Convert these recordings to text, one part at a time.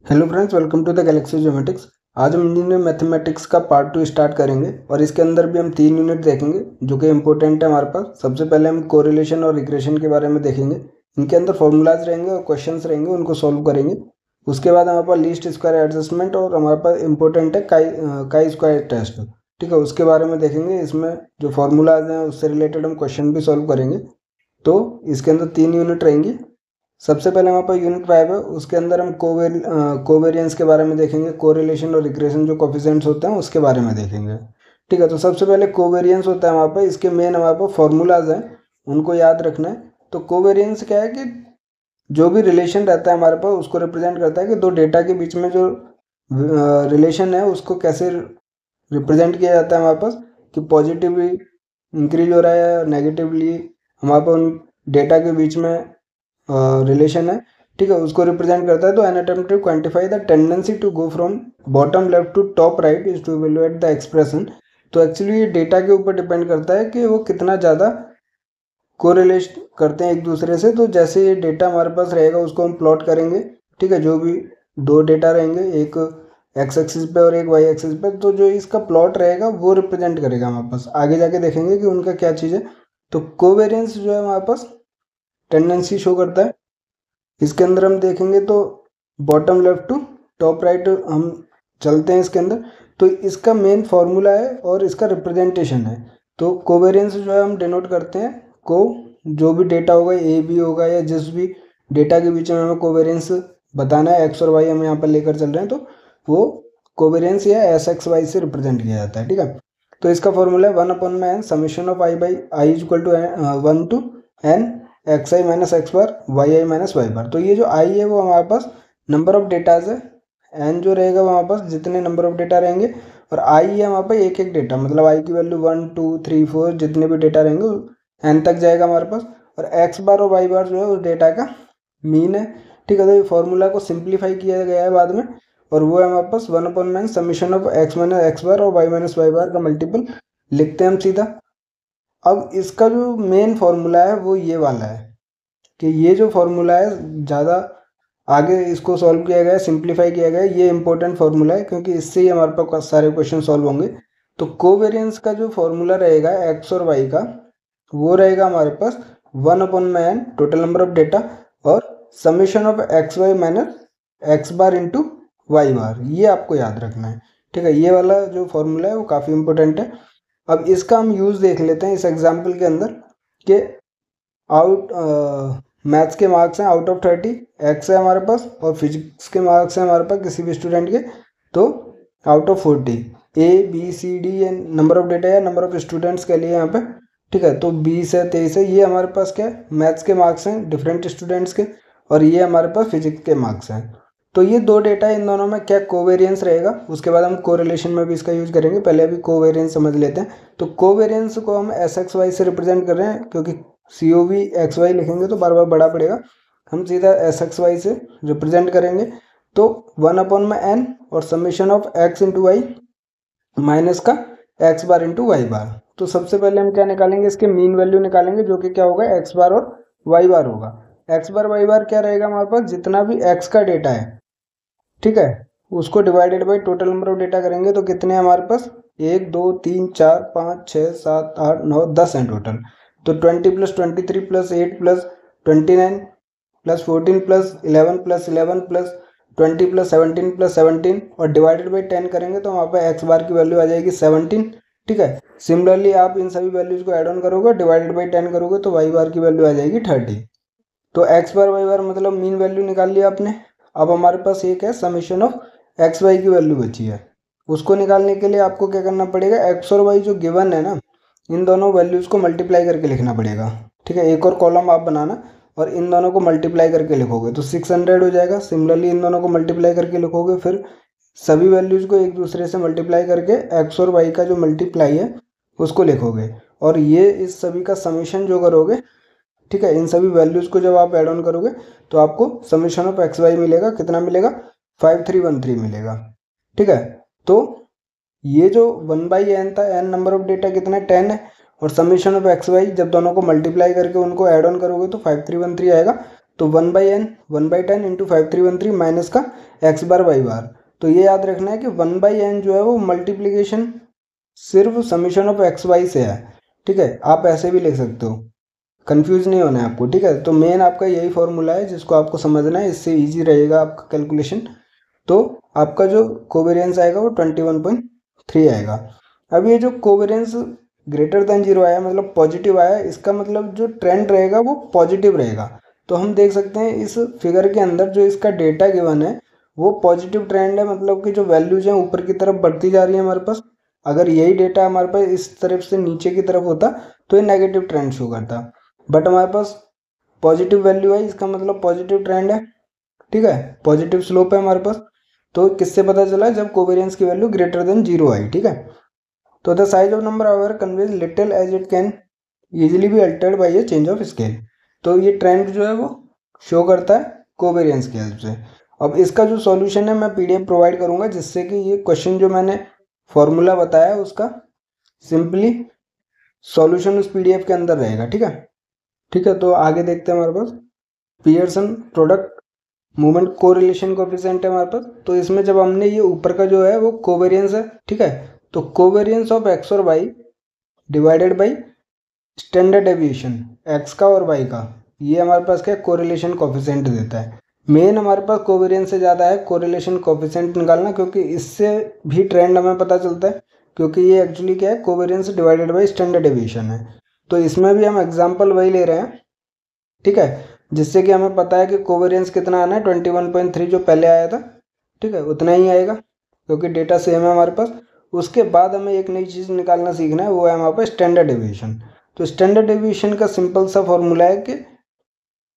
Hello friends, welcome to the Galaxy Geomatics. आज हम engineering mathematics का पार्ट 2 स्टार्ट करेंगे और इसके अंदर भी हम 3 यूनिट देखेंगे जो कि इंपॉर्टेंट है हमारे पास। सबसे पहले हम कोरिलेशन और रिग्रेशन के बारे में देखेंगे। इनके अंदर फॉर्मूलाज रहेंगे और क्वेश्चंस रहेंगे, उनको सॉल्व करेंगे। उसके बाद हमारे पास लीस्ट स्क्वायर एडजस्टमेंट और हमारे पास इंपॉर्टेंट है काई स्क्वायर टेस्ट, ठीक है, उसके बारे में देखेंगे। इसमें जो फॉर्मूलाज हैं उससे रिलेटेड हम क्वेश्चन भी सॉल्व करेंगे। तो इसके अंदर 3 यूनिट रहेंगी। सबसे पहले हमारे पास यूनिट 5 है, उसके अंदर हम कोवेरियंस के बारे में देखेंगे। कोरिलेशन और रिग्रेशन जो कोफिशिएंट्स होते हैं उसके बारे में देखेंगे, ठीक है। तो सबसे पहले कोवेरियंस होता है हमारे पास, इसके मेन हमारे पास फॉर्मूलाज हैं, उनको याद रखना है। तो कोवेरियंस क्या है कि जो भी रिलेशन रहता है हमारे पास उसको रिप्रेजेंट करता है कि दो डेटा के बीच में जो रिलेशन है उसको कैसे रिप्रेजेंट किया जाता है हमारे पास, कि पॉजिटिवली इंक्रीज हो रहा है या नेगेटिवली हमारे पास उन डेटा के बीच में रिलेशन है, ठीक है, उसको रिप्रेजेंट करता है। तो an attempt to quantify the tendency to go from bottom left to top right is to evaluate the expression. तो एक्चुअली ये डेटा के ऊपर डिपेंड करता है कि वो कितना ज़्यादा कोरिलेट करते हैं एक दूसरे से। तो जैसे ये डेटा हमारे पास रहेगा उसको हम प्लॉट करेंगे, ठीक है। जो भी दो डेटा रहेंगे, एक एक्स एक्सिस पे और एक वाई एक्सिस पे, तो जो इसका प्लॉट रहेगा वो रिप्रेजेंट करेगा हमारे पास। आगे जाके देखेंगे कि उनका क्या चीज़ है। तो कोवेरियंस जो है हमारे पास टेंडेंसी शो करता है। इसके अंदर हम देखेंगे तो bottom left to top right हम चलते हैं इसके अंदर। तो इसका मेन फॉर्मूला है और इसका रिप्रेजेंटेशन है। तो कोवेरियंस जो है हम डिनोट करते हैं को, जो भी डेटा होगा ए बी होगा या जिस भी डेटा के बीच में हमें कोवेरियंस बताना है, एक्स और वाई हम यहाँ पर लेकर चल रहे हैं, तो वो कोवेरियंस या एस एक्स वाई से रिप्रेजेंट किया जाता है, ठीक है। तो इसका फॉर्मूला है 1/n summation of I by I is equal to 1 to n X I minus X bar Y I minus Y bar. तो ये जो आई है वो हमारे पास नंबर ऑफ डेटाज है, एन जो रहेगा वो हमारे पास जितने नंबर ऑफ डेटा रहेंगे, और आई है हमारे पास एक एक डेटा, मतलब आई की वैल्यू 1 2 3 4 जितने भी डेटा रहेंगे एन तक जाएगा हमारे पास। और एक्स बार और वाई बार जो है उस डेटा का मीन है, ठीक है। तो ये फॉर्मूला को सिंप्लीफाई किया गया है बाद में, और वो है हमारे पास 1/n summation of X minus X bar और वाई माइनस वाई बार का मल्टीपल लिखते हैं हम सीधा। अब इसका जो मेन फॉर्मूला है वो ये वाला है, कि ये जो फॉर्मूला है ज़्यादा आगे इसको सॉल्व किया गया है, सिंप्लीफाई किया गया है। ये इंपॉर्टेंट फार्मूला है क्योंकि इससे ही हमारे पास सारे क्वेश्चन सॉल्व होंगे। तो कोवेरियंस का जो फॉर्मूला रहेगा एक्स और वाई का, वो रहेगा हमारे पास 1/n total number of data और summation of X Y minus X bar into Y bar. ये आपको याद रखना है, ठीक है। ये वाला जो फॉर्मूला है वो काफ़ी इंपॉर्टेंट है। अब इसका हम यूज़ देख लेते हैं इस एग्जाम्पल के अंदर, कि आउट मैथ्स के मार्क्स हैं आउट ऑफ 30, एक्स है हमारे पास, और फिजिक्स के मार्क्स हैं हमारे पास किसी भी स्टूडेंट के, तो out of 40। A B C D ये नंबर ऑफ डेटा या नंबर ऑफ स्टूडेंट्स के लिए यहाँ पे, ठीक है। तो 20 है 23 है, ये हमारे पास क्या है, मैथ्स के मार्क्स हैं डिफरेंट स्टूडेंट्स के, और ये हमारे पास फिजिक्स के मार्क्स हैं। तो ये दो डेटा, इन दोनों में क्या कोवेरियंस रहेगा, उसके बाद हम कोरिलेशन में भी इसका यूज करेंगे। पहले अभी कोवेरियंस समझ लेते हैं। तो कोवेरियंस को हम एस एक्स वाई से रिप्रेजेंट कर रहे हैं, क्योंकि C O V X Y लिखेंगे तो बार बार बड़ा पड़ेगा, हम सीधा एस एक्स वाई से रिप्रेजेंट करेंगे। तो 1/n और summation of X into Y minus का X bar into Y bar. तो सबसे पहले हम क्या निकालेंगे, इसके मीन वैल्यू निकालेंगे, जो कि क्या होगा, एक्स बार और वाई बार होगा। एक्स बार वाई बार क्या रहेगा हमारे पास, जितना भी एक्स का डेटा है, ठीक है, उसको divided by total number of data करेंगे। तो कितने हैं हमारे पास, 1 2 3 4 5 6 7 8 9 10 हैं टोटल। तो 20 + 23 + 8 + 29 + 14 + 11 + 11 + 20 + 17 + 17 और डिवाइडेड बाई 10 करेंगे तो वहाँ पर एक्स बार की वैल्यू आ जाएगी 17, ठीक है। सिमिलरली आप इन सभी वैल्यूज को ऐड ऑन करोगे, डिवाइडेड बाई 10 करोगे तो वाई बार की वैल्यू आ जाएगी 30। तो एक्स बार वाई बार मतलब मीन वैल्यू निकाल लिया आपने। अब हमारे पास एक है समीशन ऑफ एक्स वाई की वैल्यू बची है। उसको निकालने के लिए आपको क्या करना पड़ेगा, एक्स और वाई जो गिवन है ना, इन दोनों वैल्यूज़ को मल्टीप्लाई करके लिखना पड़ेगा, ठीक है। एक और कॉलम आप बनाना और इन दोनों को मल्टीप्लाई करके लिखोगे तो 600 हो जाएगा। सिमिलरली इन दोनों को मल्टीप्लाई करके लिखोगे, फिर सभी वैल्यूज़ को एक दूसरे से मल्टीप्लाई करके एक्स और वाई का जो मल्टीप्लाई है उसको लिखोगे, और ये इस सभी का समीशन जो करोगे, ठीक है, इन सभी वैल्यूज़ को जब आप ऐड ऑन करोगे तो आपको समीशन ऑफ एक्स वाई मिलेगा। कितना मिलेगा, 5313 मिलेगा, ठीक है। तो ये जो 1/n था, n नंबर ऑफ डेटा कितना है, 10 है, और समीशन ऑफ एक्स वाई जब दोनों को मल्टीप्लाई करके उनको ऐड ऑन करोगे तो 5313 आएगा। तो 1/10 इंटू 5313 माइनस का x बार y बार। तो ये याद रखना है कि 1/n जो है वो मल्टीप्लीकेशन सिर्फ समीशन ऑफ एक्स वाई से है, ठीक है। आप ऐसे भी लिख सकते हो, कंफ्यूज नहीं होना है आपको, ठीक है। तो मेन आपका यही फॉर्मूला है जिसको आपको समझना है, इससे इजी रहेगा आपका कैलकुलेशन। तो आपका जो कोवेरियंस आएगा वो 21.3 आएगा। अब ये जो कोवेरियंस ग्रेटर देन 0 आया मतलब पॉजिटिव आया, इसका मतलब जो ट्रेंड रहेगा वो पॉजिटिव रहेगा। तो हम देख सकते हैं इस फिगर के अंदर जो इसका डेटा गिवन है वो पॉजिटिव ट्रेंड है, मतलब कि जो वैल्यूज हैं ऊपर की तरफ बढ़ती जा रही है हमारे पास। अगर यही डेटा हमारे पास इस तरफ से नीचे की तरफ होता तो ये नेगेटिव ट्रेंड शो करता, बट हमारे पास पॉजिटिव वैल्यू है, इसका मतलब पॉजिटिव ट्रेंड है, ठीक है, पॉजिटिव स्लोप है हमारे पास। तो किससे पता चला, जब कोवेरियंस की वैल्यू ग्रेटर देन 0 आई, ठीक है। तो the size of number however conveys little as it can easily be altered by a change of scale. तो ये ट्रेंड जो है वो शो करता है कोवेरियंस की हेल्प से। अब इसका जो सॉल्यूशन है मैं पीडीएफ प्रोवाइड करूंगा, जिससे कि ये क्वेश्चन जो मैंने फॉर्मूला बताया उसका सिंपली सॉल्यूशन उस पीडीएफ के अंदर रहेगा, ठीक है। ठीक है, तो आगे देखते हैं हमारे पास Pearson product movement correlation coefficient है हमारे पास। तो इसमें जब हमने ये ऊपर का जो है वो कोवेरियंस है, ठीक है, तो कोवेरियंस ऑफ एक्स और Y divided by standard deviation X का और वाई का, ये हमारे पास क्या कोरिलेशन कोएफिशिएंट देता है। मेन हमारे पास कोवेरियंस से ज़्यादा है कोरिलेशन कोएफिशिएंट निकालना, क्योंकि इससे भी ट्रेंड हमें पता चलता है, क्योंकि ये एक्चुअली क्या है covariance divided by standard deviation है। तो इसमें भी हम एग्जाम्पल वही ले रहे हैं, ठीक है, जिससे कि हमें पता है कि कोवेरियंस कितना आना है 21.3 जो पहले आया था, ठीक है, उतना ही आएगा क्योंकि डेटा सेम है हमारे पास। उसके बाद हमें एक नई चीज़ निकालना सीखना है, वो है हमारे पास स्टैंडर्ड डेविएशन। तो स्टैंडर्ड डेविएशन का सिंपल सा फॉर्मूला है कि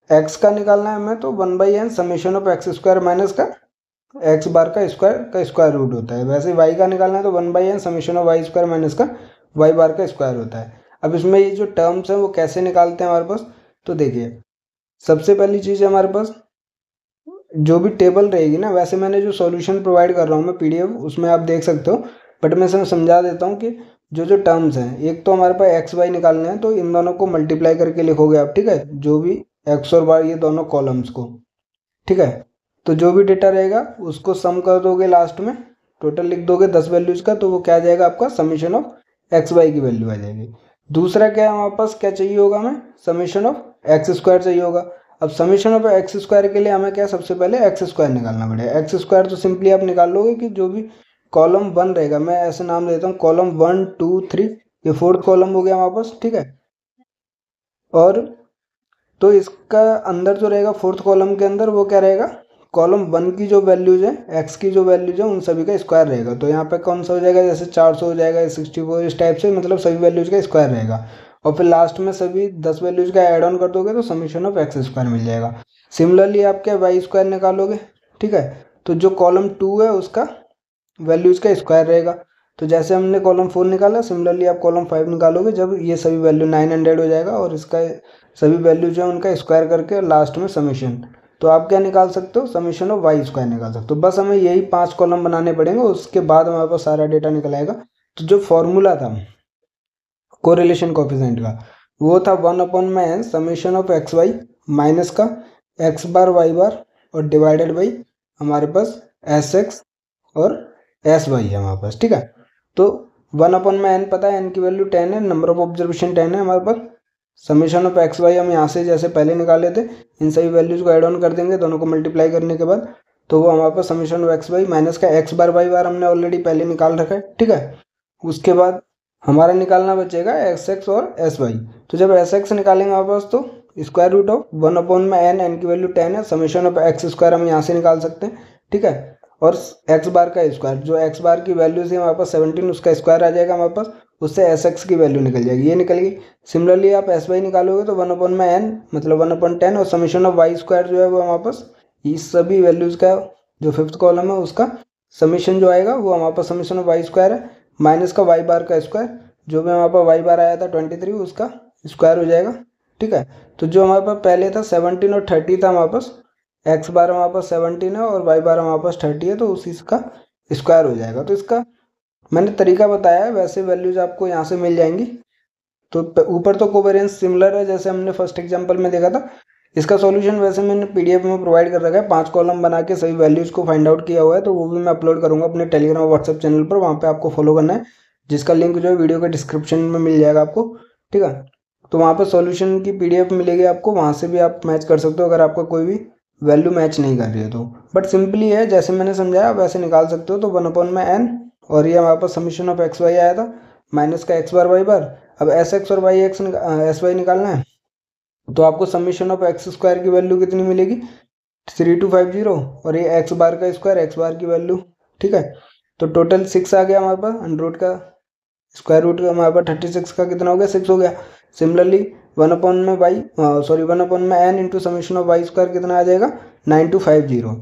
एक्स का निकालना है हमें, तो 1/n summation of x square minus का एक्स बार का स्क्वायर रूट होता है। वैसे वाई का निकालना है तो 1/n summation of Y square minus का वाई बार का स्क्वायर होता है। अब इसमें ये जो टर्म्स हैं वो कैसे निकालते हैं हमारे पास, तो देखिए सबसे पहली चीज़ है हमारे पास जो भी टेबल रहेगी ना, वैसे मैंने जो सॉल्यूशन प्रोवाइड कर रहा हूँ मैं पीडीएफ उसमें आप देख सकते हो, बट मैं इसमें समझा देता हूँ कि जो जो टर्म्स हैं, एक तो हमारे पास एक्स वाई निकालने हैं, तो इन दोनों को मल्टीप्लाई करके लिखोगे आप, ठीक है, जो भी एक्स और वाई ये दोनों कॉलम्स को, ठीक है। तो जो भी डेटा रहेगा उसको सम कर दोगे, लास्ट में टोटल लिख दोगे 10 वैल्यूज़ का, तो वो क्या आ जाएगा आपका समीशन ऑफ एक्स वाई की वैल्यू आ जाएगी। दूसरा क्या है हमारे पास, क्या चाहिए होगा हमें, समीशन ऑफ एक्स स्क्वायर चाहिए होगा। अब समीशन ऑफ एक्स स्क्वायर के लिए हमें क्या सबसे पहले एक्स स्क्वायर निकालना पड़ेगा। एक्स स्क्वायर तो सिंपली आप निकाल लोगे कि जो भी कॉलम 1 रहेगा, मैं ऐसे नाम देता हूँ कॉलम 1 2 3, ये फोर्थ कॉलम हो गया हमारे पास, ठीक है। और तो इसका अंदर जो रहेगा फोर्थ कॉलम के अंदर वो क्या रहेगा, कॉलम 1 की जो वैल्यूज है, एक्स की जो वैल्यूज है उन सभी का स्क्वायर रहेगा। तो यहाँ पे कौन सा हो जाएगा, जैसे 400 हो जाएगा, 64, इस टाइप से, मतलब सभी वैल्यूज का स्क्वायर रहेगा। और फिर लास्ट में सभी 10 वैल्यूज का ऐड ऑन कर दोगे तो समीशन ऑफ एक्स स्क्वायर मिल जाएगा। सिमिलरली आप क्या वाई स्क्वायर निकालोगे, ठीक है, तो जो कॉलम 2 है उसका वैल्यूज का स्क्वायर रहेगा। तो जैसे हमने कॉलम 4 निकाला, सिमिलरली आप कॉलम 5 निकालोगे जब ये सभी वैल्यू 900 हो जाएगा, और इसका सभी वैल्यू जो है उनका स्क्वायर करके लास्ट में समीशन, तो आप क्या निकाल सकते हो, समीशन ऑफ वाई स्क्वायर निकाल सकते हो। बस हमें यही 5 कॉलम बनाने पड़ेंगे, उसके बाद हमारे पास सारा डेटा निकल आएगा। तो जो फॉर्मूला था कोरिलेशन कोएफिशिएंट का वो था 1/n summation of X Y minus का एक्स बार वाई बार और डिवाइडेड बाई हमारे पास एस एक्स और एस वाई है हमारे पास, ठीक है। तो 1/n पता है, n की वैल्यू 10 है, नंबर ऑफ ऑब्जर्वेशन 10 है हमारे पास। समीशन ऑफ एक्स वाई हम यहाँ से जैसे पहले निकाले थे, इन सभी वैल्यूज़ को ऐड ऑन कर देंगे दोनों को मल्टीप्लाई करने के बाद, तो वो हमारे पास summation of X Y minus का एक्स बार वाई बार हमने ऑलरेडी पहले निकाल रखा है, ठीक है। उसके बाद हमारा निकालना बचेगा एस एक्स और एस वाई। तो जब एस एक्स निकालेंगे हमारे पास तो square root of 1/n, n की वैल्यू 10 है, समीशन ऑफ एक्स स्क्वायर हम यहाँ से निकाल सकते हैं, ठीक है। और एक्स बार का स्क्वायर, जो एक्स बार की वैल्यू थी हमारे पास 17, उसका स्क्वायर आ जाएगा हमारे पास, उससे एस एक्स की वैल्यू निकल जाएगी, ये निकल गई। सिमिलरली आप एस वाई निकालोगे तो 1/n मतलब 1/10, और समीशन ऑफ वाई स्क्वायर जो है वो हमारे पास इस सभी वैल्यूज़ का जो फिफ्थ कॉलम है उसका समीशन जो आएगा वो हमारे पास समीशन ऑफ वाई स्क्वायर है माइनस का वाई बार का स्क्वायर, जो भी हमारे पास वाई बार आया था 23 उसका स्क्वायर हो जाएगा, ठीक है। तो जो हमारे पास पहले था 17 और 30 था हमारे पास, एक्स बार हमारे पास 17 है और वाई बार हमारे पास 30 है, तो उसी का स्क्वायर हो जाएगा। तो इसका मैंने तरीका बताया है, वैसे वैल्यूज आपको यहाँ से मिल जाएंगी। तो ऊपर तो कोवेरियंस सिमिलर है जैसे हमने फर्स्ट एग्जांपल में देखा था, इसका सॉल्यूशन वैसे मैंने पीडीएफ में प्रोवाइड कर रखा है, 5 कॉलम बना के सभी वैल्यूज़ को फाइंड आउट किया हुआ है, तो वो भी मैं अपलोड करूँगा अपने टेलीग्राम व्हाट्सएप चैनल पर, वहाँ पे आपको फॉलो करना है, जिसका लिंक जो है वीडियो के डिस्क्रिप्शन में मिल जाएगा आपको, ठीक है। तो वहाँ पर सॉल्यूशन की पीडीएफ मिलेगी आपको, वहाँ से भी आप मैच कर सकते हो अगर आपका कोई भी वैल्यू मैच नहीं कर रही है तो। बट सिंपली है, जैसे मैंने समझाया वैसे निकाल सकते हो। तो 1/n, और ये हमारे पास समीशन ऑफ एक्स वाई आया था, माइनस का एक्स बार वाई बार। अब एस एक्स और वाई एक्स एस वाई निकालना है, तो आपको समीशन ऑफ एक्स स्क्वायर की वैल्यू कितनी मिलेगी, 3250, और ये एक्स बार का स्क्वायर, एक्स बार की वैल्यू, ठीक है। तो टोटल 6 आ गया हमारे पास, अंडर रूट का स्क्वायर रूट का हमारे पास 36 का कितना हो गया, 6 हो गया। Similarly 1/n into summation of Y square कितना आ जाएगा, 9250,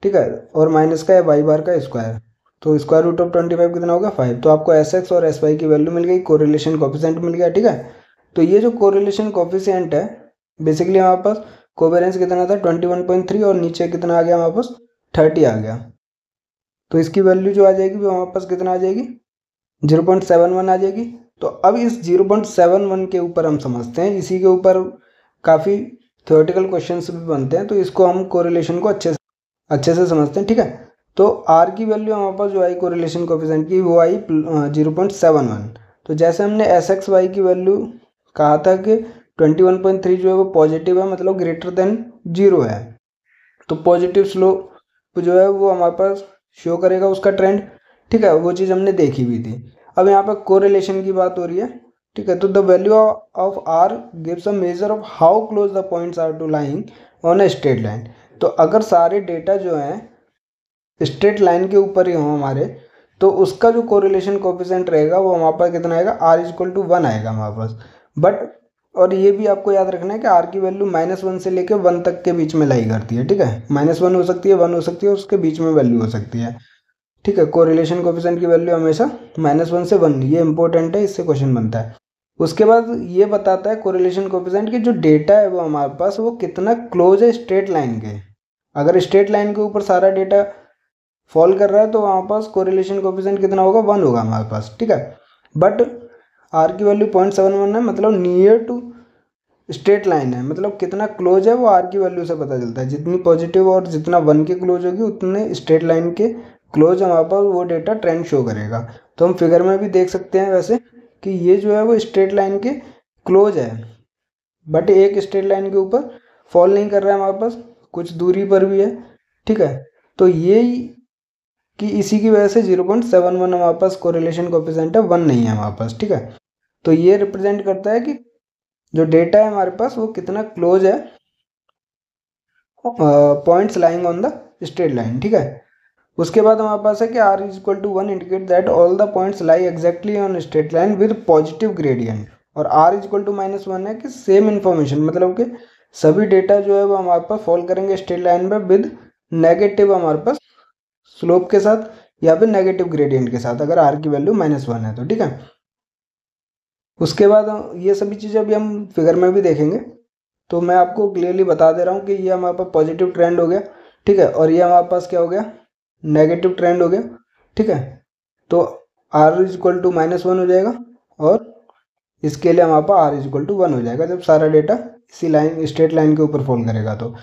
ठीक है, और माइनस का है वाई बार का स्क्वायर, तो स्क्वायर रूट ऑफ 25 कितना होगा, 5। तो आपको एस एक्स और एस वाई की वैल्यू मिल गई, कोरिलेशन कोफिशिएंट मिल गया, ठीक है। तो ये जो कोरिलेशन कोफिशिएंट है, बेसिकली हमारे पास कोवेरियंस कितना था 21.3, और नीचे कितना आ गया हमारे पास 30 आ गया। तो इसकी वैल्यू जो आ जाएगी वो हमारे पास कितना आ जाएगी, 0.71 आ जाएगी। तो अब इस 0.71 के ऊपर हम समझते हैं, इसी के ऊपर काफ़ी थ्योरेटिकल क्वेश्चंस भी बनते हैं, तो इसको हम कोरिलेशन को अच्छे से समझते हैं, ठीक है। तो आर की वैल्यू हमारे पास जो आई कोरिलेशन कोफिशिएंट की, वो आई 0.71। तो जैसे हमने एस एक्स वाई की वैल्यू कहा था कि 21.3 जो है वो पॉजिटिव है, मतलब ग्रेटर देन 0 है, तो पॉजिटिव स्लोप जो है वो हमारे पास शो करेगा उसका ट्रेंड, ठीक है। वो चीज़ हमने देखी हुई थी। अब यहाँ पर कोरिलेशन की बात हो रही है, ठीक है। तो the value of R gives a measure of how close the points are to lying on a straight line. तो अगर सारे डेटा जो हैं स्ट्रेट लाइन के ऊपर ही हो हमारे, तो उसका जो कोरिलेशन कोफिशिएंट रहेगा वो हमारे पास कितना आएगा, r इक्वल टू 1 आएगा हमारे पास। बट और ये भी आपको याद रखना है कि r की वैल्यू -1 से लेकर 1 तक के बीच में लाई करती है, ठीक है। -1 हो सकती है, 1 हो सकती है, और उसके बीच में वैल्यू हो सकती है, ठीक है। कोरिलेशन कोफिशिएंट की वैल्यू हमेशा -1 से 1, ये इंपॉर्टेंट है, इससे क्वेश्चन बनता है। उसके बाद ये बताता है कोरिलेशन कोफिशिएंट की जो डेटा है वो हमारे पास वो कितना क्लोज है स्ट्रेट लाइन के। अगर स्ट्रेट लाइन के ऊपर सारा डेटा फॉल कर रहा है तो वहाँ पास कोरिलेशन कोफिशिएंट कितना होगा, 1 होगा हमारे पास, ठीक है। बट आर की वैल्यू 0.71 है, मतलब नियर टू स्ट्रेट लाइन है, मतलब कितना क्लोज है वो आर की वैल्यू से पता चलता है। जितनी पॉजिटिव और जितना 1 के क्लोज होगी उतने स्ट्रेट लाइन के क्लोज हमारे पास वो डेटा ट्रेंड शो करेगा। तो हम फिगर में भी देख सकते हैं वैसे कि ये जो है वो स्ट्रेट लाइन के क्लोज है, बट एक स्ट्रेट लाइन के ऊपर फॉल नहीं कर रहा है हमारे पास, कुछ दूरी पर भी है, ठीक है। तो ये कि इसी की वजह से 0.71 हमारे पास कोरिलेशन कोफिशिएंट है, 1 नहीं है हमारे पास, ठीक है। तो ये रिप्रेजेंट करता है कि जो डेटा है हमारे पास वो कितना क्लोज है points lying on the straight line, ठीक है। उसके बाद हमारे पास है कि r equal to 1 indicate that all the points lie exactly on straight line with positive gradient, और r इक्वल टू -1 है कि सेम इन्फॉर्मेशन, मतलब कि सभी डेटा जो है वो हमारे पास फॉल करेंगे स्ट्रेट लाइन में विद नेगेटिव हमारे पास स्लोप के साथ या फिर नेगेटिव ग्रेडियंट के साथ, अगर r की वैल्यू -1 है तो, ठीक है। उसके बाद ये सभी चीज़ें अभी हम फिगर में भी देखेंगे, तो मैं आपको क्लियरली बता दे रहा हूँ कि ये हमारे पास पॉजिटिव ट्रेंड हो गया, ठीक है, और ये हमारे पास क्या हो गया, नेगेटिव ट्रेंड हो गया, ठीक है। तो r इक्वल टू -1 हो जाएगा, और इसके लिए हमारे पास r इक्वल टू 1 हो जाएगा जब सारा डेटा इसी लाइन स्ट्रेट लाइन के ऊपर फॉल करेगा तो।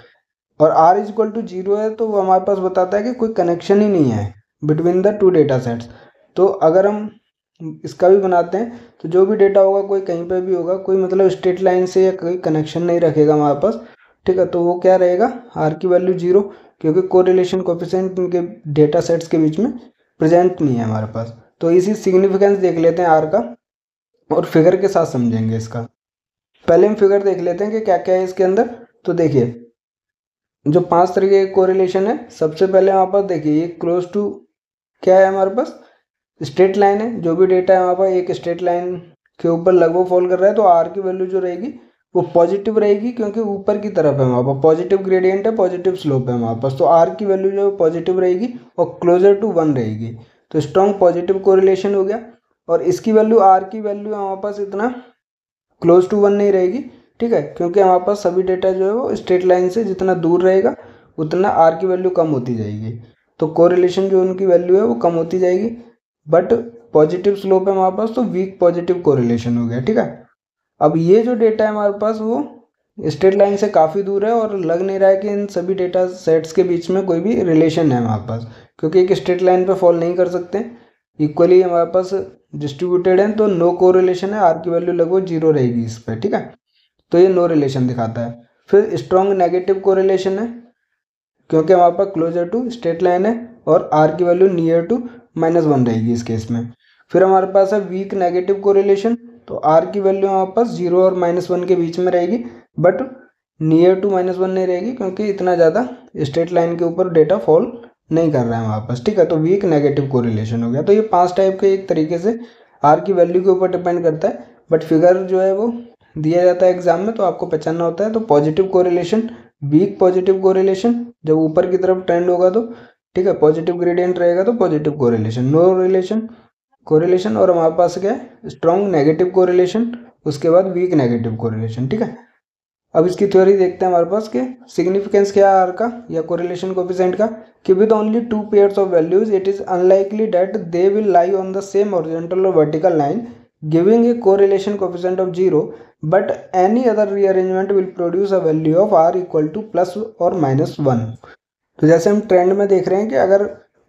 और r इक्वल टू 0 है तो वो हमारे पास बताता है कि कोई कनेक्शन ही नहीं है between the to data sets. तो अगर हम इसका भी बनाते हैं तो जो भी डेटा होगा कोई कहीं पे भी होगा, कोई मतलब स्ट्रेट लाइन से या कोई कनेक्शन नहीं रखेगा हमारे पास, ठीक है। तो वो क्या रहेगा, r की वैल्यू 0, क्योंकि कोरिलेशन कोफिशिएंट इनके डेटा सेट्स के बीच में प्रेजेंट नहीं है हमारे पास। तो इसी सिग्निफिकेंस देख लेते हैं r का, और फिगर के साथ समझेंगे इसका। पहले हम फिगर देख लेते हैं कि क्या क्या है इसके अंदर। तो देखिए जो 5 तरीके के कोरिलेशन है, सबसे पहले हमारे पास देखिए ये क्लोज टू क्या है हमारे पास, स्ट्रेट लाइन है। जो भी डेटा है हमारे पास एक स्ट्रेट लाइन के ऊपर लगभग फॉल कर रहा है, तो आर की वैल्यू जो रहेगी वो पॉजिटिव रहेगी, क्योंकि ऊपर की तरफ है हमारे पास, पॉजिटिव ग्रेडियंट है, पॉजिटिव स्लोप है हमारे पास, तो आर की वैल्यू जो है पॉजिटिव रहेगी और क्लोजर टू 1 रहेगी। तो स्ट्रॉन्ग पॉजिटिव कोरिलेशन हो गया। और इसकी वैल्यू आर की वैल्यू हमारे पास इतना क्लोज टू 1 नहीं रहेगी, ठीक है, क्योंकि हमारे पास सभी डेटा जो है वो स्ट्रेट लाइन से जितना दूर रहेगा उतना आर की वैल्यू कम होती जाएगी। तो कोरिलेशन जो उनकी वैल्यू है वो कम होती जाएगी। बट पॉजिटिव स्लोप है हमारे पास, तो वीक पॉजिटिव कोरिलेशन हो गया, ठीक है। अब ये जो डेटा है हमारे पास वो स्ट्रेट लाइन से काफ़ी दूर है और लग नहीं रहा है कि इन सभी डेटा सेट्स के बीच में कोई भी रिलेशन है हमारे पास, क्योंकि एक स्ट्रेट लाइन पे फॉल नहीं कर सकते, इक्वली हमारे पास डिस्ट्रीब्यूटेड है, तो नो कोरिलेशन है, आर की वैल्यू लगभग 0 रहेगी इस पर, ठीक है। तो ये नो रिलेशन दिखाता है। फिर स्ट्रॉन्ग नेगेटिव कोरिलेशन है, क्योंकि हमारे पास क्लोजर टू स्ट्रेट लाइन है और आर की वैल्यू नियर टू -1 रहेगी इस केस में। फिर हमारे पास है वीक नेगेटिव कोरिलेशन, तो आर की वैल्यू हमारे पास 0 और -1 के बीच में रहेगी, बट नियर टू -1 नहीं रहेगी, क्योंकि इतना ज़्यादा स्ट्रेट लाइन के ऊपर डेटा फॉल नहीं कर रहा है हमारे पास, ठीक है। तो वीक नेगेटिव कोरिलेशन हो गया। तो ये 5 टाइप के एक तरीके से आर की वैल्यू के ऊपर डिपेंड करता है, बट फिगर जो है वो दिया जाता है एग्जाम में, तो आपको पहचानना होता है। तो positive correlation, weak positive correlation, जब ऊपर की तरफ ट्रेंड होगा तो, ठीक है, पॉजिटिव ग्रेडियंट रहेगा तो positive correlation, no relation correlation, और हमारे पास क्या है, स्ट्रॉन्ग नेगेटिव कोरिलेशन, उसके बाद वीक नेगेटिव कोरिलेशन, ठीक है। अब इसकी थ्योरी देखते हैं हमारे पास कि सिग्निफिकेंस क्या है आर का या कोरिलेशन कोफिशिएंट का, कि with only 2 pairs of values it is unlikely that they will lie on the same horizontal और vertical line giving a correlation coefficient of 0, but any other rearrangement will produce a value of r equal to plus और -1। तो जैसे हम trend में देख रहे हैं कि अगर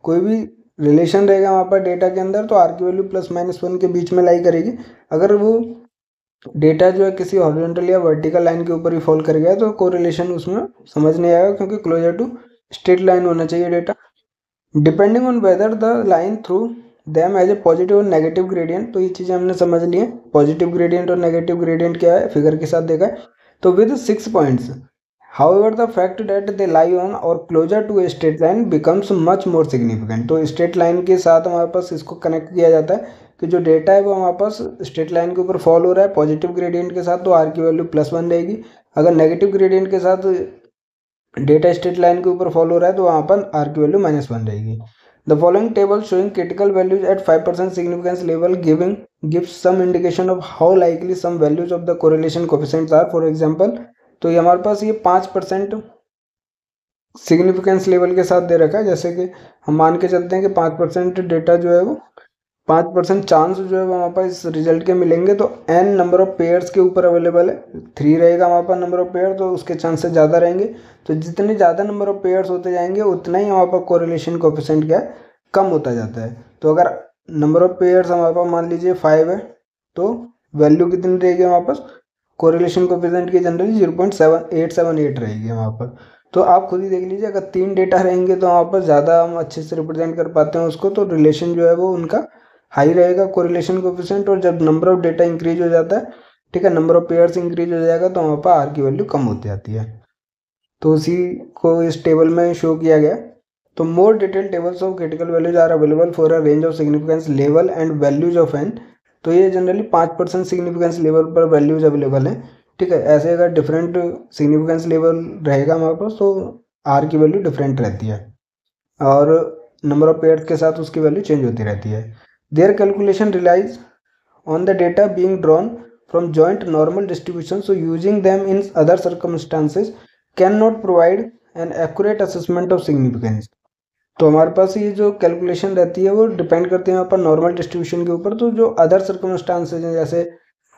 कोई भी रिलेशन रहेगा वहाँ पर डेटा के अंदर, तो आर की वैल्यू +-1 के बीच में लाई करेगी। अगर वो डेटा जो है किसी हॉरिजॉन्टल या वर्टिकल लाइन के ऊपर ही फॉल कर गया तो कोरिलेशन उसमें समझ नहीं आएगा, क्योंकि क्लोजर टू स्ट्रेट लाइन होना चाहिए data. Depending on whether the line through them as a positive और नेगेटिव ग्रेडियंट, तो ये चीज़ें हमने समझ ली हैं। पॉजिटिव ग्रेडियंट और नेगेटिव ग्रेडियंट क्या है, फिगर के साथ देखा है। तो with 6 points, however the fact that they lie on or closer to a straight line becomes much more significant। तो स्ट्रेट लाइन के साथ हमारे पास इसको कनेक्ट किया जाता है कि जो डेटा है वो हमारे पास स्ट्रेट लाइन के ऊपर फॉल हो रहा है पॉजिटिव ग्रेडियंट के साथ, तो आर की वैल्यू +1 रहेगी। अगर नेगेटिव ग्रेडियंट के साथ डेटा स्ट्रेट लाइन के ऊपर फॉल हो रहा है तो वहाँ पर आर की वैल्यू -1 रहेगी। The following table showing critical values at 5% significance level gives some indication of how likely some values of the correlation coefficients are। For example, तो ये हमारे पास ये 5% सिग्निफिकेंस लेवल के साथ दे रखा है। जैसे कि हम मान के चलते हैं कि 5% डेटा जो है वो 5% चांस जो है वो हमारे पास इस रिजल्ट के मिलेंगे, तो n नंबर ऑफ पेयर्स के ऊपर अवेलेबल है, 3 रहेगा हमारे पास नंबर ऑफ पेयर, तो उसके चांसेस ज़्यादा रहेंगे। तो जितने ज़्यादा नंबर ऑफ पेयर्स होते जाएंगे उतना ही हमारे पास कोरिलेशन कोफिशिएंट क्या है, कम होता जाता है। तो अगर नंबर ऑफ पेयर्स हमारे पास मान लीजिए 5 है, तो वैल्यू कितनी रहेगी हमारे पास कोरिलेशन कोफिशिएंट की, जनरली 0.7878 रहेगी हमारे पास। तो आप खुद ही देख लीजिए, अगर 3 डेटा रहेंगे तो वहाँ पर ज़्यादा हम अच्छे से रिप्रेजेंट कर पाते हैं उसको, तो रिलेशन जो है वो उनका हाई रहेगा कोरिलेशन कोफिशिएंट। और जब नंबर ऑफ डेटा इंक्रीज हो जाता है, ठीक है, नंबर ऑफ पेयर्स इंक्रीज हो जाएगा, तो वहाँ पर आर की वैल्यू कम होती जाती है। तो उसी को इस टेबल में शो किया गया। तो more detail tables of critical values are available for a range of significance level and values of N. तो ये जनरली 5% सिग्निफिकेंस लेवल पर वैल्यूज अवेलेबल हैं, ठीक है। ऐसे अगर डिफरेंट सिग्निफिकेंस लेवल रहेगा हमारे पास तो आर की वैल्यू डिफरेंट रहती है, और नंबर ऑफ पेयर्स के साथ उसकी वैल्यू चेंज होती रहती है। Their calculation relies on the data being drawn from joint normal distribution, so using them in other circumstances can not provide an accurate assessment of significance. तो हमारे पास ये जो कैलकुलेशन रहती है वो डिपेंड करती है यहाँ पर नॉर्मल डिस्ट्रीब्यूशन के ऊपर। तो जो अदर सर्कमस्टांसेज हैं, जैसे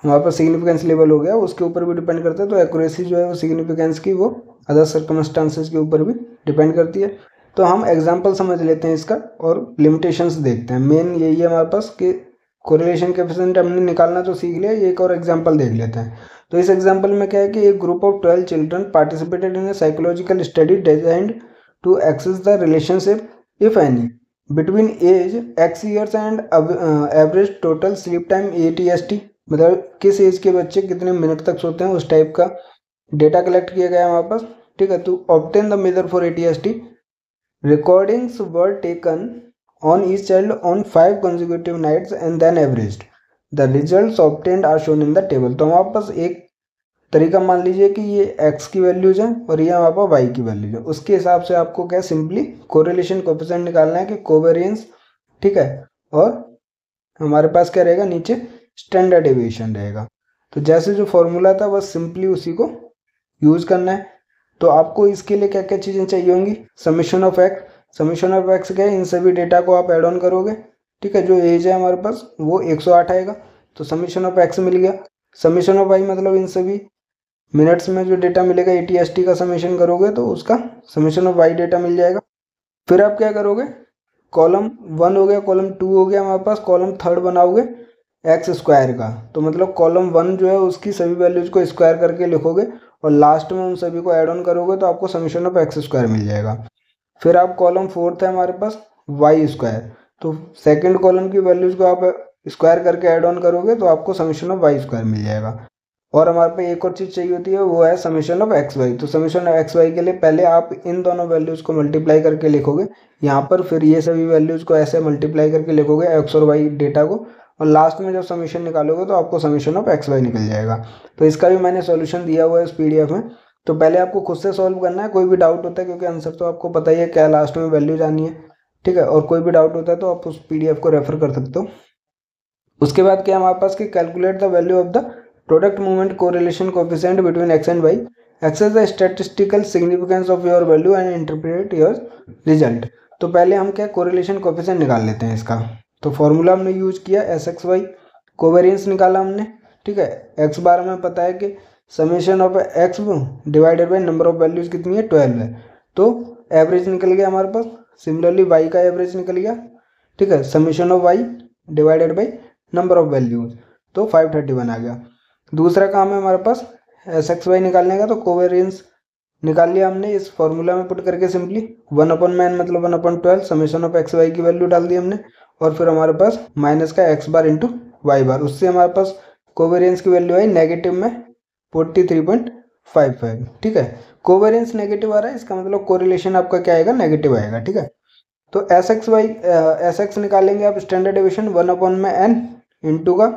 हमारे पास सिग्निफिकेंस लेवल हो गया, उसके ऊपर भी डिपेंड करता है। तो एक्यूरेसी जो है वो सिग्निफिकेंस की वो अदर सर्कमस्टांसेज के ऊपर भी डिपेंड करती है। तो हम एग्जांपल समझ लेते हैं इसका और लिमिटेशंस देखते हैं। मेन यही है हमारे पास कि कोरिलेशन कोएफिशिएंट हमने निकालना तो सीख लिया, एक और एग्जांपल देख लेते हैं। तो इस एग्जांपल में क्या है कि एक group of 12 children participated in a psychological study designed to access the relationship if any between age x years and average total sleep time 8 EST। मतलब किस एज के बच्चे कितने मिनट तक सोते हैं, उस टाइप का डेटा कलेक्ट किया गया है हमारे पास, ठीक है। तो obtain the measure for 8 EST। Recordings were taken on each child on 5 consecutive nights and then averaged। The results obtained are shown in the table. तो हमारे पास एक तरीका मान लीजिए कि ये x की वैल्यूज है और ये हमारे पास y की वैल्यूज है, उसके हिसाब से आपको क्या सिंपली कोरिलेशन कोएफिशिएंट निकालना है कि कोवेरियंस, ठीक है, और हमारे पास क्या रहेगा नीचे स्टैंडर्ड डेविएशन रहेगा। तो जैसे जो फॉर्मूला था बस सिंपली उसी को यूज करना है। तो आपको इसके लिए क्या क्या चीज़ें चाहिए होंगी, summation of x. Summation of x क्या है, इन सभी डेटा को आप ऐड ऑन करोगे, ठीक है। जो एज है हमारे पास वो 108 आएगा, तो समेशन ऑफ एक्स मिल गया। समेशन ऑफ वाई मतलब इन सभी मिनट्स में जो डेटा मिलेगा ATST का समेशन करोगे तो उसका समेशन ऑफ वाई डेटा मिल जाएगा। फिर आप क्या करोगे, कॉलम 1 हो गया, कॉलम 2 हो गया हमारे पास, कॉलम 3 बनाओगे एक्स स्क्वायर का, तो मतलब कॉलम 1 जो है उसकी सभी वैल्यूज को स्क्वायर करके लिखोगे और लास्ट में उन सभी को ऐड ऑन करोगे तो आपको समेशन ऑफ एक्स स्क्वायर मिल जाएगा। फिर आप कॉलम 4 है हमारे पास वाई स्क्वायर, तो सेकेंड कॉलम की वैल्यूज को आप स्क्वायर करके ऐड ऑन करोगे तो आपको समेशन ऑफ वाई स्क्वायर मिल जाएगा। और हमारे पास एक और चीज़ चाहिए होती है, वो है समेशन ऑफ एक्स वाई। तो समेशन ऑफ एक्स वाई के लिए पहले आप इन दोनों वैल्यूज़ को मल्टीप्लाई करके लिखोगे यहाँ पर, फिर ये सभी वैल्यूज़ को ऐसे मल्टीप्लाई करके लिखोगे एक्स और वाई डेटा को, और लास्ट में जब समेशन निकालोगे तो आपको समेशन ऑफ एक्स वाई निकल जाएगा। तो इसका भी मैंने सॉल्यूशन दिया हुआ है इस PDF में, तो पहले आपको खुद से सॉल्व करना है। कोई भी डाउट होता है, क्योंकि आंसर तो आपको पता ही है क्या लास्ट में वैल्यू जानी है, ठीक है, और कोई भी डाउट होता है तो आप उस PDF को रेफर कर सकते हो। उसके बाद क्या हमारे पास कि calculate the value of the product movement correlation coefficient between X and Y, access the statistical significance of your value and interpret your result. तो पहले हम क्या कोरिलेशन कोएफिशिएंट निकाल लेते हैं इसका। तो फॉर्मूला हमने यूज किया SXY, कोवेरियंस निकाला हमने, ठीक है। एक्स बार में पता है कि summation of X divided by number of values कितनी है 12 है, तो एवरेज निकल गया हमारे पास। सिमिलरली वाई का एवरेज निकल गया, ठीक है, summation of Y divided by number of values, तो 531 आ गया। दूसरा काम है हमारे पास SXY निकालने का, तो कोवेरियंस निकाल लिया हमने इस फॉर्मूला में पुट करके सिंपली 1/n मतलब 1/12 समेशन ऑफ एक्स वाई की वैल्यू डाल दी हमने, और फिर हमारे पास माइनस का एक्स बार इंटू वाई बार, उससे हमारे पास कोवेरियंस की वैल्यू आई नेगेटिव में 43.55, ठीक है। कोवेरियंस नेगेटिव आ रहा है, इसका मतलब कोरिलेशन आपका क्या आएगा, नेगेटिव आएगा, ठीक है। तो SX निकालेंगे आप स्टैंडर्ड डेविएशन 1/n इंटू का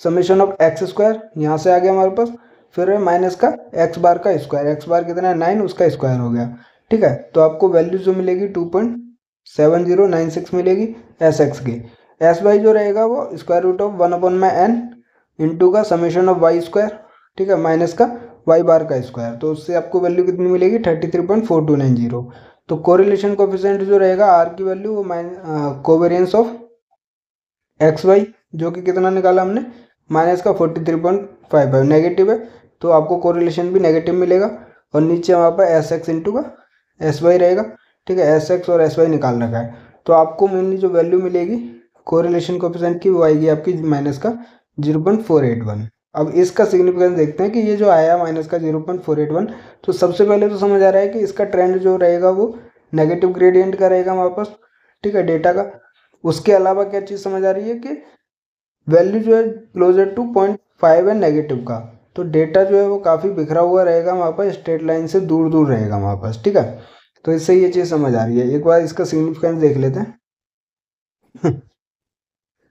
समेशन ऑफ एक्स स्क्वायर, यहाँ से आ गया हमारे पास, फिर माइनस का एक्स बार का स्क्वायर, एक्स बार कितना है 9, उसका स्क्वायर हो गया, ठीक है। तो आपको वैल्यू जो मिलेगी 2.7096 मिलेगी SX की। SY जो रहेगा वो square root of 1/n into का समेशन ऑफ वाई स्क्वायर, ठीक है, माइनस का वाई बार का स्क्वायर, तो उससे आपको वैल्यू कितनी मिलेगी 33.4290। तो कोरिलेशन कोएफिशिएंट जो रहेगा R की वैल्यू वो कोवेरियंस ऑफ XY जो कि कितना निकाला हमने माइनस का 43.55 नेगेटिव है, तो आपको कोरिलेशन भी नेगेटिव मिलेगा। और नीचे हमारे पास SX इंटू का SY रहेगा, ठीक है, SX और SY निकाल रखा है। तो आपको मेनली जो वैल्यू मिलेगी कोरिलेशन कोएफिशिएंट की वो आएगी आपकी माइनस का 0.481। अब इसका सिग्निफिकेंस देखते हैं कि ये जो आया माइनस का 0.481, तो सबसे पहले तो समझ आ रहा है कि इसका ट्रेंड जो रहेगा वो नेगेटिव ग्रेडियंट का रहेगा हमारे पास, ठीक है, डेटा का। उसके अलावा क्या चीज़ समझ आ रही है कि वैल्यू जो है क्लोजर टू 0.5 है नेगेटिव का, तो डेटा जो है वो काफ़ी बिखरा हुआ रहेगा हमारे पास, स्ट्रेट लाइन से दूर दूर रहेगा हमारे पास, ठीक है। तो इससे ये चीज़ समझ आ रही है। एक बार इसका सिग्निफिकेंस देख लेते हैं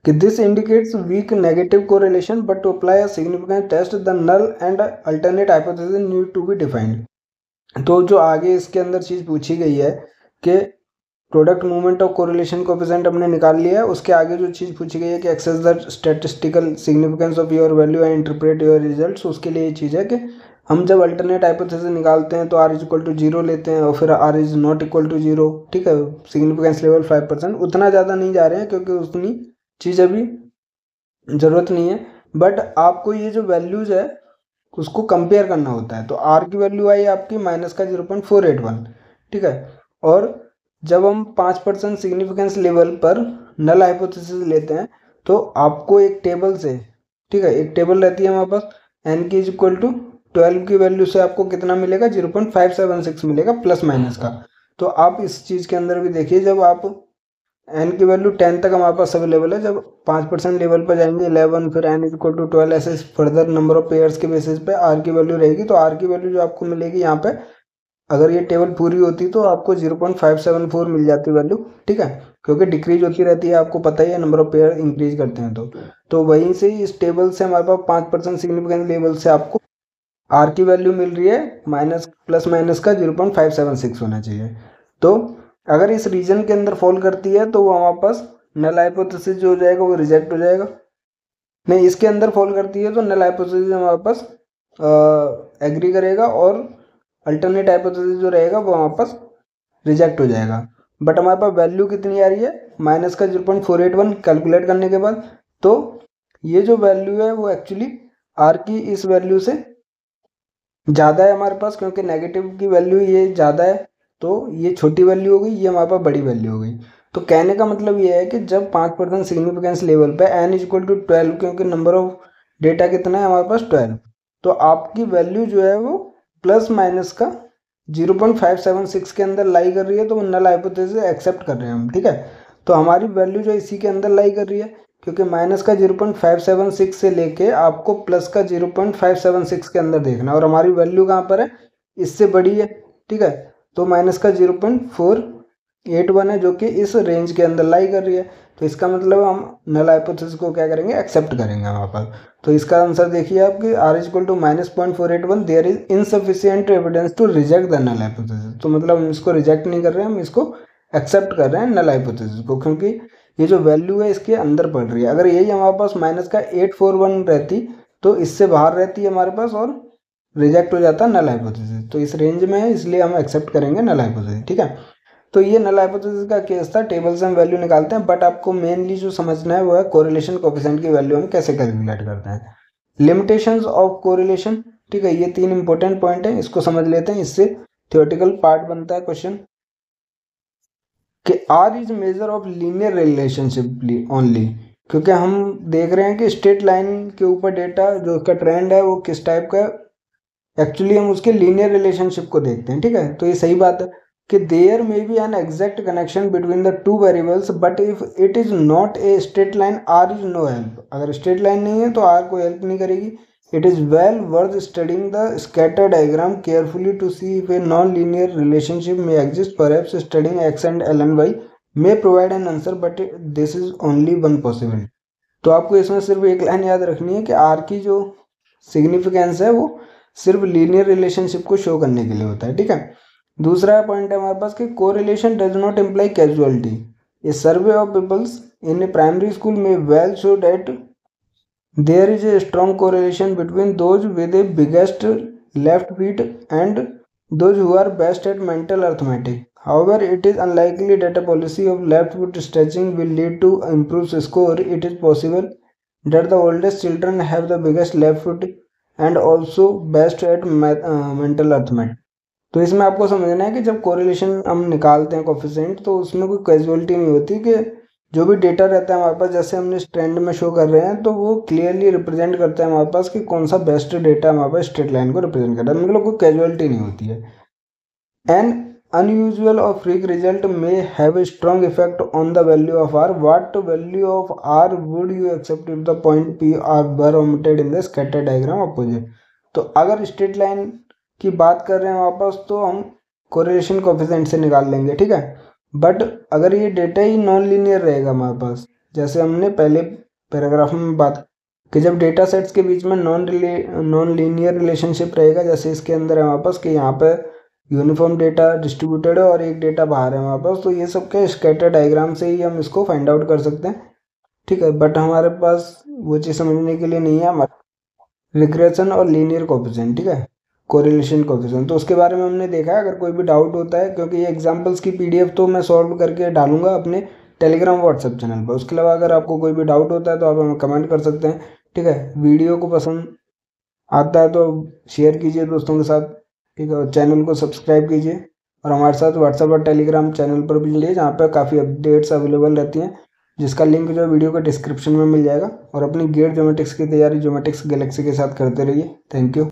कि this indicates weak negative correlation but to apply a significance test the null and alternate hypothesis need to be defined. तो जो आगे इसके अंदर चीज़ पूछी गई है कि product movement of correlation coefficient हमने निकाल लिया है, उसके आगे जो चीज़ पूछी गई है कि access the statistical significance of your value and interpret your results, उसके लिए ये चीज़ है कि हम जब अल्टरनेट हाइपोथेसिस निकालते हैं तो R इज इक्वल टू 0 लेते हैं और फिर R is not equal to 0, ठीक है, सिग्निफिकेंस लेवल 5%, उतना ज़्यादा नहीं जा रहे हैं क्योंकि उतनी चीज़ अभी ज़रूरत नहीं है, बट आपको ये जो वैल्यूज़ है उसको कंपेयर करना होता है। तो R की वैल्यू आई आपकी माइनस का 0.481, ठीक है, और जब हम 5% सिग्निफिकेंस लेवल पर नल हाइपोथेसिस लेते हैं तो आपको एक टेबल से, ठीक है, एक टेबल रहती है हमारे पास, n की इज इक्वल टू 12 की वैल्यू से आपको कितना मिलेगा 0.576 मिलेगा प्लस माइनस का। तो आप इस चीज़ के अंदर भी देखिए, जब आप n की वैल्यू 10 तक हमारे पास अवेलेबल है, जब 5% लेवल पर जाएंगे 11, फिर n इज इक्वल टू 12, ऐसे फर्दर नंबर ऑफ पेयर्स के बेसिस पे R की वैल्यू रहेगी। तो R की वैल्यू जो आपको मिलेगी यहाँ पे, अगर ये टेबल पूरी होती तो आपको 0.574 मिल जाती वैल्यू, ठीक है, क्योंकि डिक्रीज होती रहती है, आपको पता ही है, नंबर ऑफ पेयर इंक्रीज करते हैं। तो वहीं से इस टेबल से हमारे पास 5% सिग्निफिकेंस लेवल से आपको R की वैल्यू मिल रही है माइनस प्लस माइनस का 0.576 होना चाहिए। तो अगर इस रीजन के अंदर फॉल करती है तो वो हमारे पास नल हाइपोथेसिस जो हो जाएगा वो रिजेक्ट हो जाएगा। नहीं, इसके अंदर फॉल करती है तो नल हाइपोथेसिस हमारे पास एग्री करेगा और अल्टरनेट हाइपोथेसिस जो रहेगा वो हमारे पास रिजेक्ट हो जाएगा। बट हमारे पास वैल्यू कितनी आ रही है माइनस का 0.481 कैलकुलेट करने के बाद, तो ये जो वैल्यू है वो एक्चुअली R की इस वैल्यू से ज़्यादा है हमारे पास, क्योंकि नेगेटिव की वैल्यू ये ज़्यादा है, तो ये छोटी वैल्यू हो गई, ये हमारे पास बड़ी वैल्यू हो गई। तो कहने का मतलब ये है कि जब 5% सिग्निफिकेंस लेवल पे n इक्वल टू 12, क्योंकि नंबर ऑफ डेटा कितना है हमारे पास 12, तो आपकी वैल्यू जो है वो प्लस माइनस का 0.576 के अंदर लाई कर रही है, तो नल हाइपोथेसिस एक्सेप्ट कर रहे हैं हम। ठीक है, तो हमारी वैल्यू जो इसी के अंदर लाई कर रही है, क्योंकि माइनस का 0.576 से लेके आपको प्लस का 0.576 के अंदर देखना है, और हमारी वैल्यू कहाँ पर है, इससे बड़ी है। ठीक है, तो माइनस का 0.481 है, जो कि इस रेंज के अंदर लाई कर रही है। तो इसका मतलब हम नल हाइपोथेसिस को क्या करेंगे, एक्सेप्ट करेंगे वहाँ पर। तो इसका आंसर देखिए आपकी r equal to -0.481, there is insufficient evidence to reject the null hypothesis. तो मतलब हम इसको रिजेक्ट नहीं कर रहे हैं, हम इसको एक्सेप्ट कर रहे हैं नल हाइपोथेसिस को, क्योंकि ये जो वैल्यू है इसके अंदर पड़ रही है। अगर यही हमारे पास माइनस का 841 रहती तो इससे बाहर रहती है हमारे पास, और रिजेक्ट हो जाता नल हाइपोथेसिस। तो इस रेंज में है, इसलिए हम एक्सेप्ट करेंगे नल हाइपोथेसिस। ठीक है, तो ये नल हाइपोथेसिस का केस था। टेबल से हम वैल्यू निकालते हैं, बट आपको मेनली जो समझना है वो है कोरिलेशन कोएफिशिएंट की वैल्यू हम कैसे कैलकुलेट करते हैं। लिमिटेशंस ऑफ कोरिलेशन, ठीक है, ये 3 इंपॉर्टेंट पॉइंट है, इसको समझ लेते हैं, इससे थ्योरेटिकल पार्ट बनता है क्वेश्चन कि R is measure of linear relationship only. क्योंकि हम देख रहे हैं कि स्ट्रेट लाइन के ऊपर डेटा जो उसका ट्रेंड है वो किस टाइप का है, एक्चुअली हम उसके लीनियर रिलेशनशिप को देखते हैं। ठीक है, तो ये सही बात है कि there may be an exact connection between the two variables, but if it is not a straight line r is no help. अगर स्ट्रेट लाइन नहीं है तो आर कोई हेल्प नहीं करेगी। It is well worth studying the scatter diagram carefully to see if a non linear relationship में exist. Perhaps studying x and l and y may provide an answer, but this is only one possibility. तो आपको इसमें सिर्फ एक line याद रखनी है कि आर की जो सिग्निफिकेंस है वो सिर्फ लीनियर रिलेशनशिप को शो करने के लिए होता है। ठीक है, दूसरा पॉइंट है हमारे पास कि correlation does not imply causality. A survey of peoples in a primary school में well show that there is a strong correlation between those with a biggest left feet and those who are best at mental arithmetic. However, it is unlikely that a policy of left foot stretching will lead to improved score. It is possible that the oldest children have the biggest left foot and also best at mental arithmetic. तो इसमें आपको समझना है कि जब correlation हम निकालते हैं कोफिशिएंट, तो उसमें कोई कैजुअलिटी नहीं होती कि जो भी डेटा रहता है हमारे पास, जैसे हमने इस ट्रेंड में शो कर रहे हैं, तो वो क्लियरली रिप्रेजेंट करता है हमारे पास कि कौन सा बेस्ट डेटा हमारे पास स्ट्रेट लाइन को रिप्रेजेंट करता है, मतलब कोई कैजुअलिटी नहीं होती है। An unusual or freak result may have a strong effect on the value of R. What value of R would you accept if the point P are were omitted in the scatter diagram opposite? तो अगर straight line की बात कर रहे हैं वापस, तो हम कोरिलेशन कोफिशिएंट से निकाल लेंगे। ठीक है, बट अगर ये डेटा ही नॉन लीनियर रहेगा हमारे पास, जैसे हमने पहले पैराग्राफ में बात कि जब डेटा सेट्स के बीच में नॉन लीनियर रिलेशनशिप रहेगा, जैसे इसके अंदर है हमारे पास कि यहाँ पे यूनिफॉर्म डेटा डिस्ट्रीब्यूटेड है और एक डेटा बाहर है हमारे पास, तो ये सब के स्कैटर डायग्राम से ही हम इसको फाइंड आउट कर सकते हैं। ठीक है, बट हमारे पास वो चीज़ समझने के लिए नहीं है हमारे रिग्रेशन और लीनियर कोफिशिएंट। ठीक है, कोरिलेशन कोफिशिएंट, तो उसके बारे में हमने देखा है। अगर कोई भी डाउट होता है, क्योंकि ये एग्जाम्पल्स की PDF तो मैं सॉल्व करके डालूंगा अपने टेलीग्राम व्हाट्सएप चैनल पर। उसके अलावा अगर आपको कोई भी डाउट होता है तो आप हमें कमेंट कर सकते हैं। ठीक है, वीडियो को पसंद आता है तो शेयर कीजिए दोस्तों के साथ। ठीक है, और चैनल को सब्सक्राइब कीजिए, और हमारे साथ व्हाट्सएप और टेलीग्राम चैनल पर भी जुड़िए, जहाँ पर काफ़ी अपडेट्स अवेलेबल रहती हैं, जिसका लिंक जो वीडियो के डिस्क्रिप्शन में मिल जाएगा। और अपनी गेट ज्योमेट्रिक्स की तैयारी ज्योमेट्रिक्स गैलेक्सी के साथ करते रहिए। Thank you.